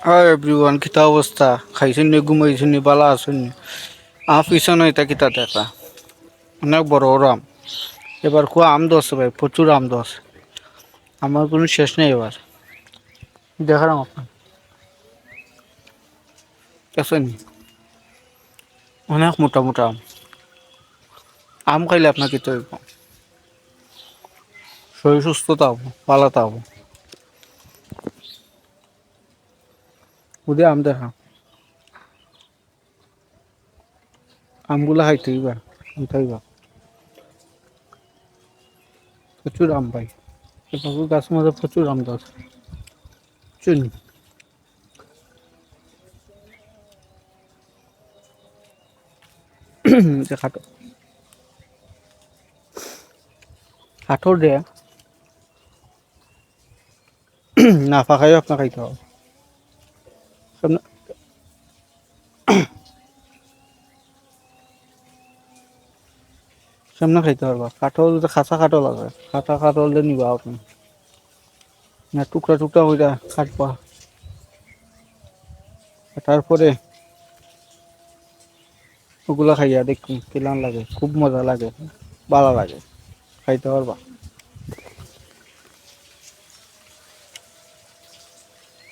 Hi everyone, কিতা অবস্থা? খাইছেন নি, ঘুমাইছেন নি, বালা আছেন নি? পিছনে এটা কিতা দেখা অনেক বড় বড় আম। এবার খুব আম ধরছে ভাই, প্রচুর আম ধরছে। আমার কোনো শেষ নেই এবার। দেখালাম আপনার আছেন অনেক মোটা মোটা আম। আম খাইলে আপনার কিতা হইব? শরীর সুস্থতা হবো, পালাতে হবো। বুঝে আম দেখা আমগুলা খাইতে হইবা, খাইতে হইবা। প্রচুর আম ভাই, এবার গাছ মধ্যে প্রচুর আম ধরছে। চুন খাটো কাঠর দেয়া না ফাঁকাইও আপনার খাইতে হবে। সামনে সামনে খাইতে পারবা। কাঠল যে খাঁচা কাঠল আছে, খাঁচা কাঠল দিয়ে নিবা আপনি, না টুকরা টুকরা হইয়া কাটবা। তারপরে ওগুলা খাইয়া দেখুন কেলান লাগে, খুব মজা লাগে, ভালো লাগে, খাইতে পারবা।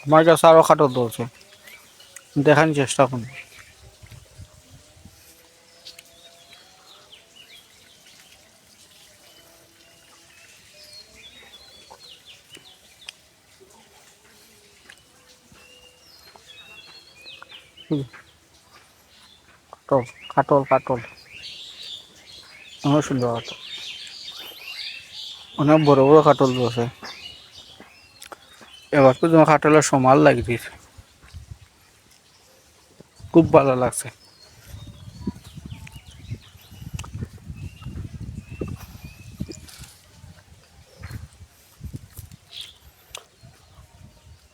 আমার কাছে আরো কাঠল ধরছে, দেখার চেষ্টা করুন। কাঠল কাঠল কাঠল অনেক সুন্দর কাঠল, অনেক বড় বড় কাঠল ধরছে। এবার তো তোমার কাঠলের সমাল লাগিয়েছে, খুব ভালো লাগছে।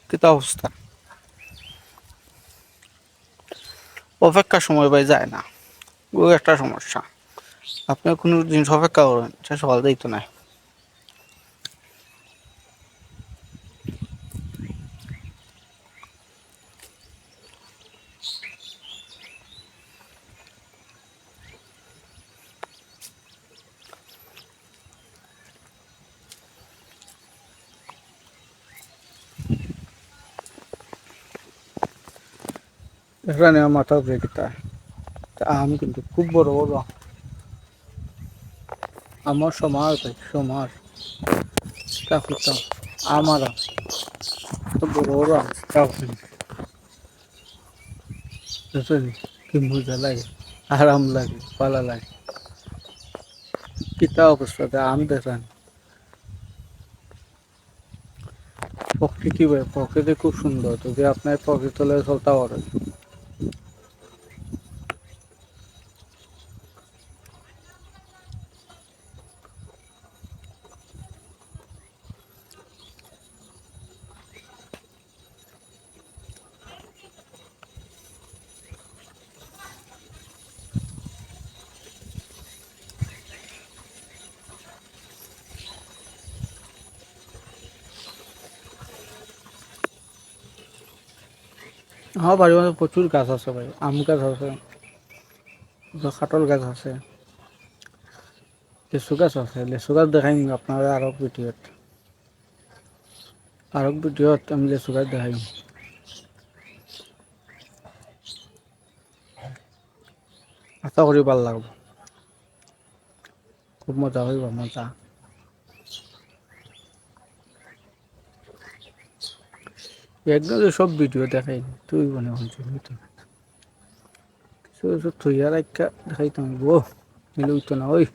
কিতা অবস্থা? অপেক্ষার সময় ভাই যায় না, ও একটা সমস্যা। আপনি কোনো জিনিস অপেক্ষা করেন, সে সকাল দিইতো না। এখানে আমার মাথা উপরে কিতা আম, কিন্তু খুব বড় বড় আমার সমাজ ভাই, সমাজ তা করতাম আমার আম, তো বড় বড় আম তা বুঝছেন? কি মজা লাগে, আরাম লাগে, ভালো লাগে। কিতা অবস্থাতে আম দেখান। প্রকৃতি ভাই, প্রকৃতি খুব সুন্দর, যদি আপনার প্রকৃতি তলে চলতে পারেন। আমার বাড়ির মধ্যে প্রচুর গাছ আছে ভাই, আম গাছ আছে, কাঁঠাল গাছ আছে, লিচু গাছ আছে। লিচু গাছ দেখাই আপনারা আরো ভিডিওত আমি লিচু গাছ দেখাই। আশা করি ভাল লাগবে, খুব মজা হইব, মজা। একদম সব ভিডিও দেখাই তুই মনে হচ্ছে কিছু কিছু থইয়া রাখা দেখাইতাম গো, নিলে উঠতো না ওই।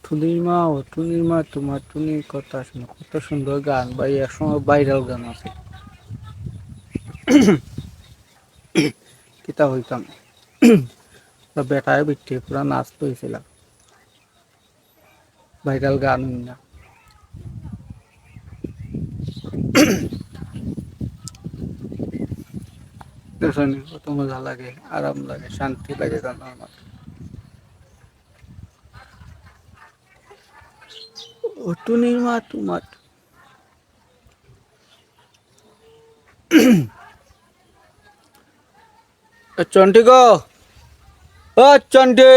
টুনির মা, ও টুনির মা, তোমার টুনির কথা শুনে, কত সুন্দর গান ভাই, একসময় ভাইরাল গান আছে। কিতা হইতাম বেটায় বিট্টি পুরা নাচ লইছিলাম, ভাইরাল গান না। দেখতেছো নি কত মজা লাগে, আরাম লাগে, শান্তি লাগে গানের মাঝে। ও টুনির মা তোমার চন্টি গো, ও চন্টি,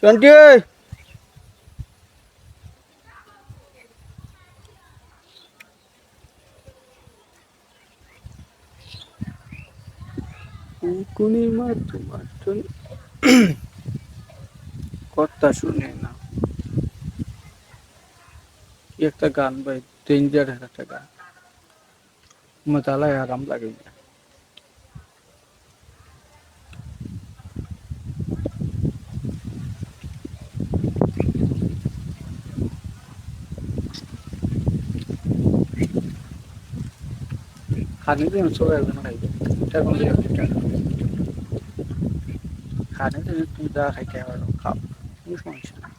চন্টি, টুনির মা তোমার কথা শুনে না। কি একটা গান ভাই, ডেঞ্জার একটা গান, মজা লাগে, আরাম লাগে। খানে দিন সবাই একজন খাইবে, এটা কোনো খানে দিন তুমি যা খাইতে পারো খাও, কোনো সমস্যা নেই।